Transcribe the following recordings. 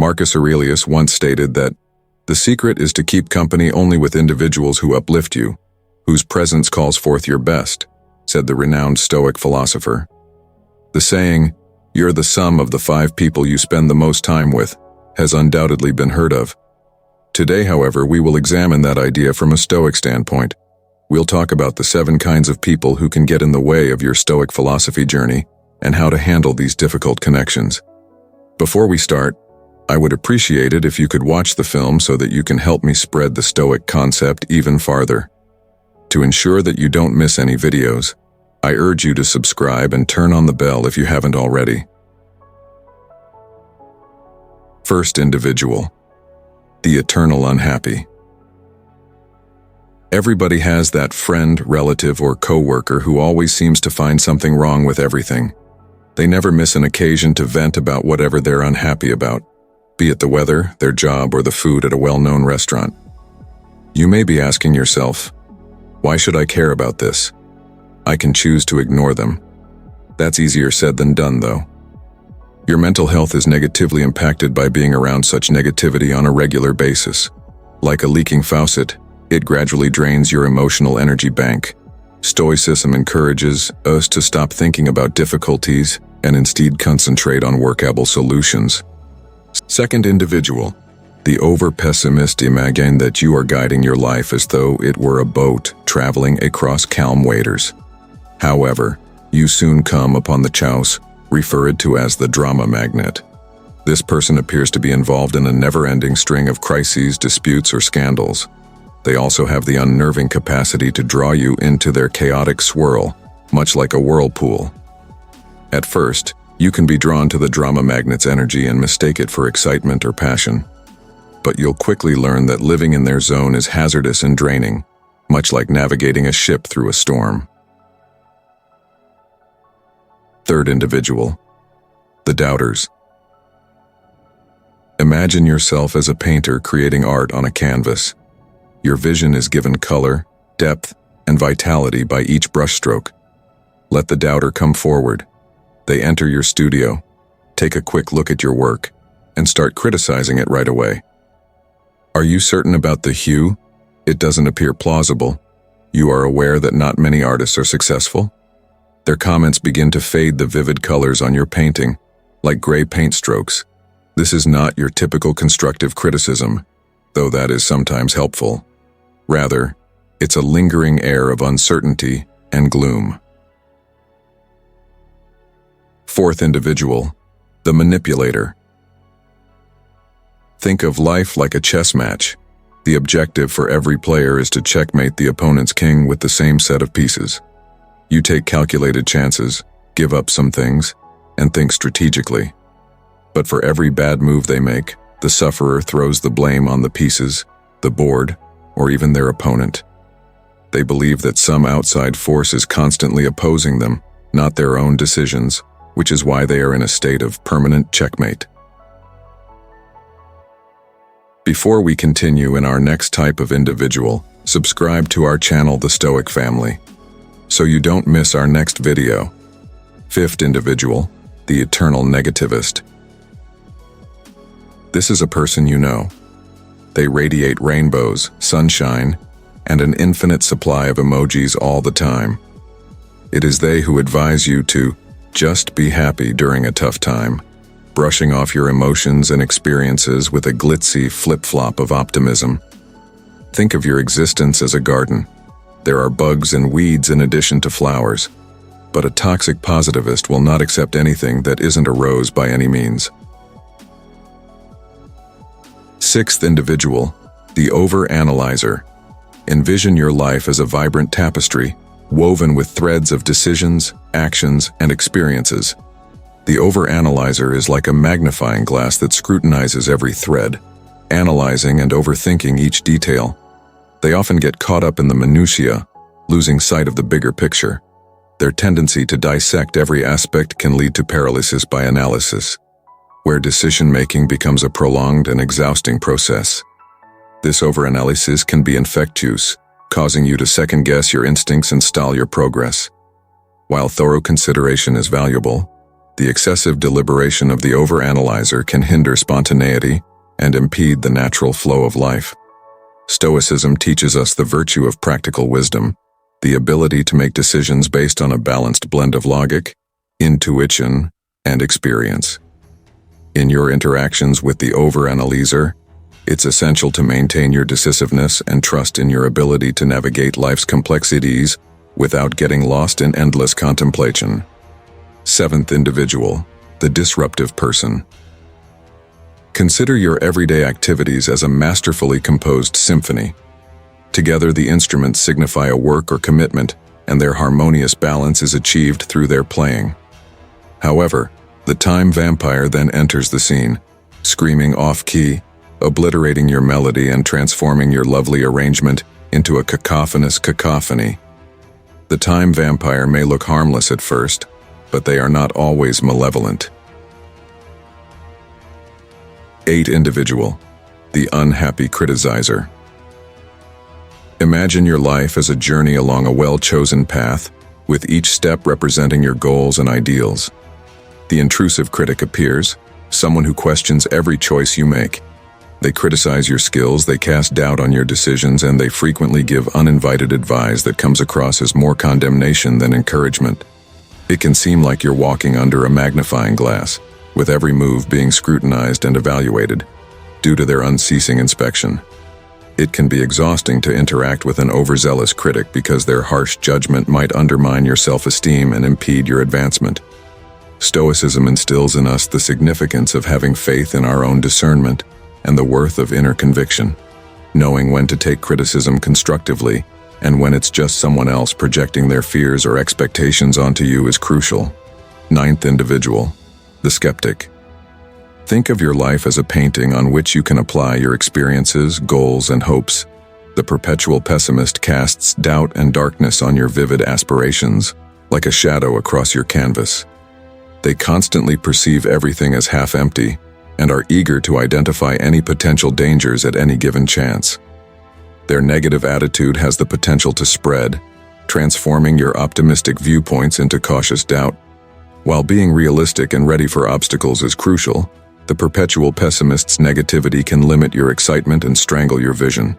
Marcus Aurelius once stated that, "The secret is to keep company only with individuals who uplift you, whose presence calls forth your best," said the renowned Stoic philosopher. The saying, "You're the sum of the 5 people you spend the most time with," has undoubtedly been heard of. Today, however, we will examine that idea from a Stoic standpoint. We'll talk about the 7 kinds of people who can get in the way of your Stoic philosophy journey and how to handle these difficult connections. Before we start, I would appreciate it if you could watch the film so that you can help me spread the Stoic concept even farther. To ensure that you don't miss any videos, I urge you to subscribe and turn on the bell if you haven't already. First individual, the eternal unhappy. Everybody has that friend, relative, or coworker who always seems to find something wrong with everything. They never miss an occasion to vent about whatever they're unhappy about, be it the weather, their job, or the food at a well-known restaurant. You may be asking yourself, why should I care about this? I can choose to ignore them. That's easier said than done, though. Your mental health is negatively impacted by being around such negativity on a regular basis. Like a leaking faucet, it gradually drains your emotional energy bank. Stoicism encourages us to stop thinking about difficulties and instead concentrate on workable solutions. Second individual, the over-pessimist imagine that you are guiding your life as though it were a boat traveling across calm waters. However, you soon come upon the chouse, referred to as the drama magnet. This person appears to be involved in a never-ending string of crises, disputes, or scandals. They also have the unnerving capacity to draw you into their chaotic swirl, much like a whirlpool. At first, you can be drawn to the drama magnet's energy and mistake it for excitement or passion. But you'll quickly learn that living in their zone is hazardous and draining, much like navigating a ship through a storm. Third individual, the doubters. Imagine yourself as a painter creating art on a canvas. Your vision is given color, depth, and vitality by each brushstroke. Let the doubter come forward. They enter your studio, take a quick look at your work, and start criticizing it right away. Are you certain about the hue? It doesn't appear plausible. You are aware that not many artists are successful? Their comments begin to fade the vivid colors on your painting, like gray paint strokes. This is not your typical constructive criticism, though that is sometimes helpful. Rather, it's a lingering air of uncertainty and gloom. Fourth individual, the manipulator. Think of life like a chess match. The objective for every player is to checkmate the opponent's king with the same set of pieces. You take calculated chances, give up some things, and think strategically. But for every bad move they make, the sufferer throws the blame on the pieces, the board, or even their opponent. They believe that some outside force is constantly opposing them, not their own decisions, which is why they are in a state of permanent checkmate. Before we continue in our next type of individual, subscribe to our channel, The Stoic Family, so you don't miss our next video. Fifth individual, the eternal negativist. This is a person you know. They radiate rainbows, sunshine, and an infinite supply of emojis all the time. It is they who advise you to just be happy during a tough time, brushing off your emotions and experiences with a glitzy flip-flop of optimism. Think of your existence as a garden. There are bugs and weeds in addition to flowers, but a toxic positivist will not accept anything that isn't a rose by any means. Sixth individual, the over-analyzer. Envision your life as a vibrant tapestry, woven with threads of decisions, actions, and experiences. The over-analyzer is like a magnifying glass that scrutinizes every thread, analyzing and overthinking each detail. They often get caught up in the minutiae, losing sight of the bigger picture. Their tendency to dissect every aspect can lead to paralysis by analysis, where decision-making becomes a prolonged and exhausting process. This overanalysis can be infectious, causing you to second-guess your instincts and stall your progress. While thorough consideration is valuable, The excessive deliberation of the overanalyzer can hinder spontaneity and impede the natural flow of life. Stoicism teaches us the virtue of practical wisdom, the ability to make decisions based on a balanced blend of logic, intuition, and experience. In your interactions with the overanalyzer, it's essential to maintain your decisiveness and trust in your ability to navigate life's complexities without getting lost in endless contemplation. Seventh individual, the disruptive person. Consider your everyday activities as a masterfully composed symphony. Together, the instruments signify a work or commitment, and their harmonious balance is achieved through their playing. However, the time vampire then enters the scene, screaming off-key, obliterating your melody and transforming your lovely arrangement into a cacophonous cacophony. The time vampire may look harmless at first, but they are not always malevolent. 8. Individual, the unhappy criticizer. Imagine your life as a journey along a well-chosen path, with each step representing your goals and ideals. The intrusive critic appears, someone who questions every choice you make. They criticize your skills, they cast doubt on your decisions, and they frequently give uninvited advice that comes across as more condemnation than encouragement. It can seem like you're walking under a magnifying glass, with every move being scrutinized and evaluated, due to their unceasing inspection. It can be exhausting to interact with an overzealous critic because their harsh judgment might undermine your self-esteem and impede your advancement. Stoicism instills in us the significance of having faith in our own discernment and the worth of inner conviction, knowing when to take criticism constructively and when it's just someone else projecting their fears or expectations onto you is crucial. 9th individual, the skeptic. Think of your life as a painting on which you can apply your experiences, goals, and hopes. The perpetual pessimist casts doubt and darkness on your vivid aspirations, like a shadow across your canvas. They constantly perceive everything as half-empty and are eager to identify any potential dangers at any given chance. Their negative attitude has the potential to spread, transforming your optimistic viewpoints into cautious doubt. While being realistic and ready for obstacles is crucial, the perpetual pessimist's negativity can limit your excitement and strangle your vision.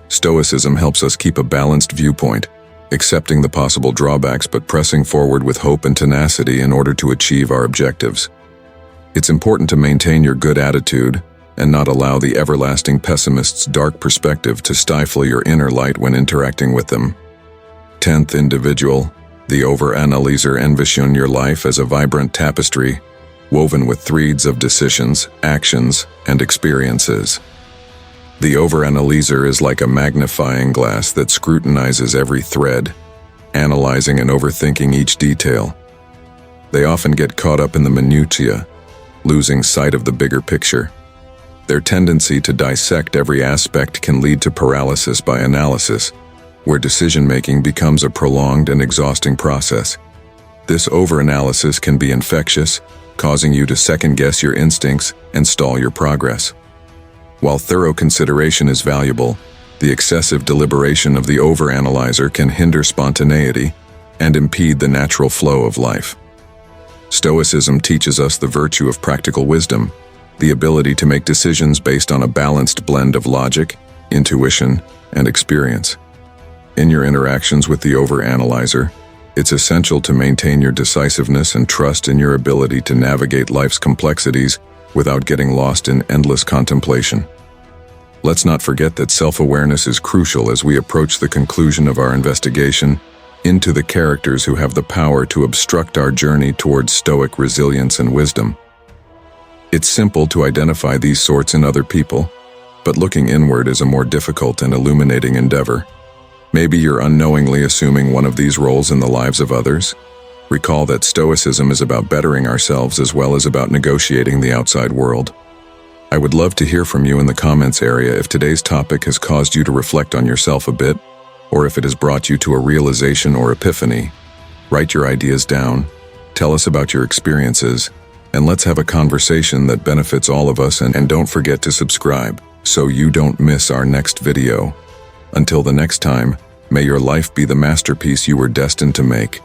Stoicism helps us keep a balanced viewpoint, accepting the possible drawbacks but pressing forward with hope and tenacity in order to achieve our objectives. It's important to maintain your good attitude and not allow the everlasting pessimist's dark perspective to stifle your inner light when interacting with them. 10th individual, the overanalyzer envision your life as a vibrant tapestry, woven with threads of decisions, actions, and experiences. The overanalyzer is like a magnifying glass that scrutinizes every thread, analyzing and overthinking each detail. They often get caught up in the minutiae, losing sight of the bigger picture. Their tendency to dissect every aspect can lead to paralysis by analysis, where decision-making becomes a prolonged and exhausting process. This overanalysis can be infectious, causing you to second-guess your instincts and stall your progress. While thorough consideration is valuable, the excessive deliberation of the overanalyzer can hinder spontaneity and impede the natural flow of life. Stoicism teaches us the virtue of practical wisdom, the ability to make decisions based on a balanced blend of logic, intuition, and experience. In your interactions with the overanalyzer, it's essential to maintain your decisiveness and trust in your ability to navigate life's complexities without getting lost in endless contemplation. Let's not forget that self-awareness is crucial as we approach the conclusion of our investigation into the characters who have the power to obstruct our journey towards Stoic resilience and wisdom. It's simple to identify these sorts in other people, but looking inward is a more difficult and illuminating endeavor. Maybe you're unknowingly assuming one of these roles in the lives of others. Recall that Stoicism is about bettering ourselves as well as about negotiating the outside world. I would love to hear from you in the comments area if today's topic has caused you to reflect on yourself a bit, or if it has brought you to a realization or epiphany. Write your ideas down, tell us about your experiences, and let's have a conversation that benefits all of us, and don't forget to subscribe so you don't miss our next video. Until the next time, may your life be the masterpiece you were destined to make.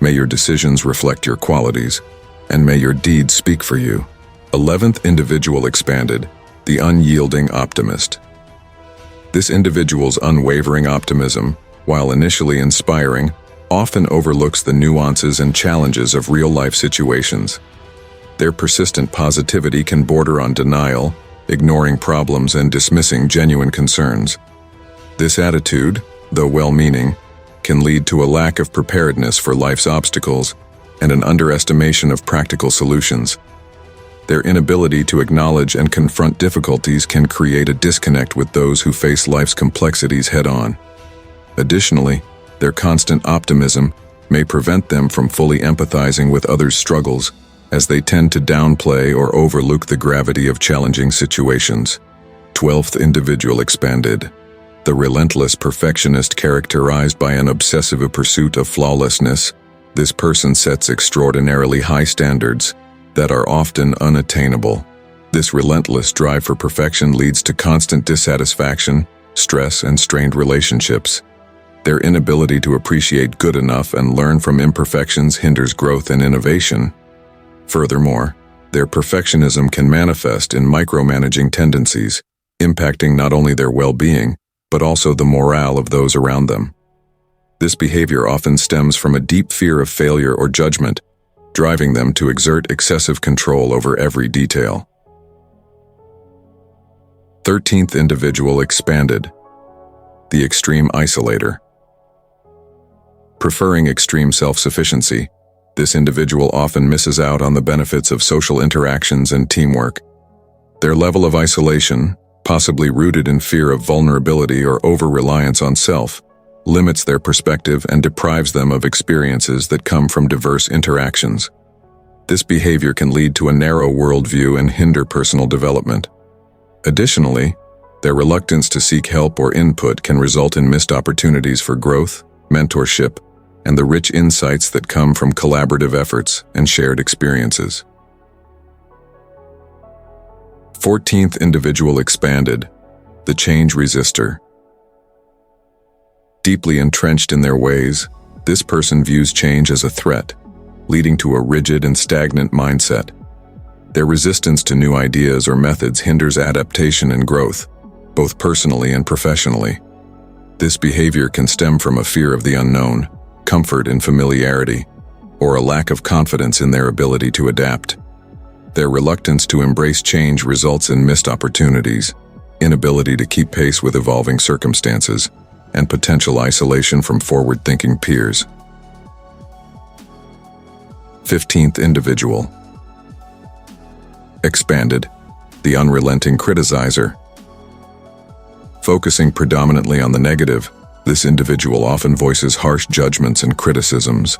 May your decisions reflect your qualities, and may your deeds speak for you. 11th individual expanded, the unyielding optimist. This individual's unwavering optimism, while initially inspiring, often overlooks the nuances and challenges of real-life situations. Their persistent positivity can border on denial, ignoring problems and dismissing genuine concerns. This attitude, though well-meaning, can lead to a lack of preparedness for life's obstacles and an underestimation of practical solutions. Their inability to acknowledge and confront difficulties can create a disconnect with those who face life's complexities head-on. Additionally, their constant optimism may prevent them from fully empathizing with others' struggles, as they tend to downplay or overlook the gravity of challenging situations. 12th individual expanded, the relentless perfectionist characterized by an obsessive pursuit of flawlessness. This person sets extraordinarily high standards that are often unattainable. This relentless drive for perfection leads to constant dissatisfaction, stress, and strained relationships. Their inability to appreciate good enough and learn from imperfections hinders growth and innovation. Furthermore, their perfectionism can manifest in micromanaging tendencies, impacting not only their well-being, but also the morale of those around them. This behavior often stems from a deep fear of failure or judgment, driving them to exert excessive control over every detail. 13th individual expanded, the extreme isolator. Preferring extreme self-sufficiency, this individual often misses out on the benefits of social interactions and teamwork. Their level of isolation, possibly rooted in fear of vulnerability or over-reliance on self, limits their perspective and deprives them of experiences that come from diverse interactions. This behavior can lead to a narrow worldview and hinder personal development. Additionally, their reluctance to seek help or input can result in missed opportunities for growth, mentorship, and the rich insights that come from collaborative efforts and shared experiences. 14th individual expanded, the change resistor. Deeply entrenched in their ways, this person views change as a threat, leading to a rigid and stagnant mindset. Their resistance to new ideas or methods hinders adaptation and growth, both personally and professionally. This behavior can stem from a fear of the unknown, comfort in familiarity, or a lack of confidence in their ability to adapt. Their reluctance to embrace change results in missed opportunities, inability to keep pace with evolving circumstances, and potential isolation from forward-thinking peers. 15th individual expanded, the unrelenting criticizer. Focusing predominantly on the negative, this individual often voices harsh judgments and criticisms.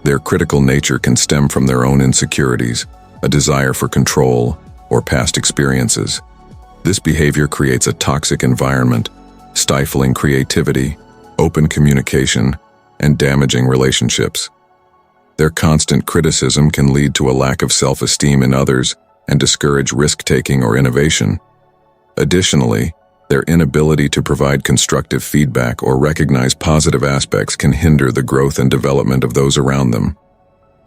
Their critical nature can stem from their own insecurities, a desire for control, or past experiences. This behavior creates a toxic environment, stifling creativity, open communication, and damaging relationships. Their constant criticism can lead to a lack of self-esteem in others and discourage risk-taking or innovation. Additionally, their inability to provide constructive feedback or recognize positive aspects can hinder the growth and development of those around them.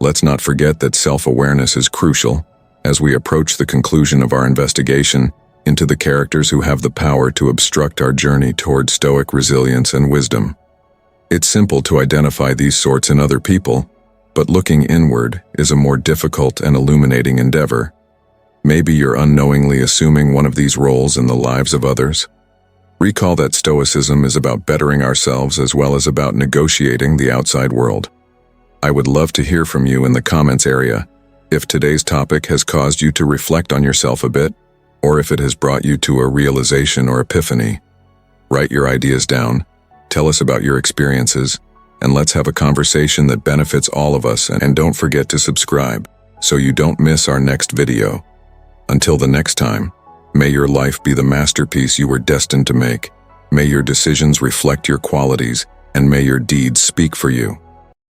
Let's not forget that self-awareness is crucial as we approach the conclusion of our investigation into the characters who have the power to obstruct our journey toward Stoic resilience and wisdom. It's simple to identify these sorts in other people, but looking inward is a more difficult and illuminating endeavor. Maybe you're unknowingly assuming one of these roles in the lives of others. Recall that Stoicism is about bettering ourselves as well as about negotiating the outside world. I would love to hear from you in the comments area if today's topic has caused you to reflect on yourself a bit, or if it has brought you to a realization or epiphany. Write your ideas down, tell us about your experiences, and let's have a conversation that benefits all of us. And don't forget to subscribe so you don't miss our next video. Until the next time, may your life be the masterpiece you were destined to make. May your decisions reflect your qualities, and may your deeds speak for you.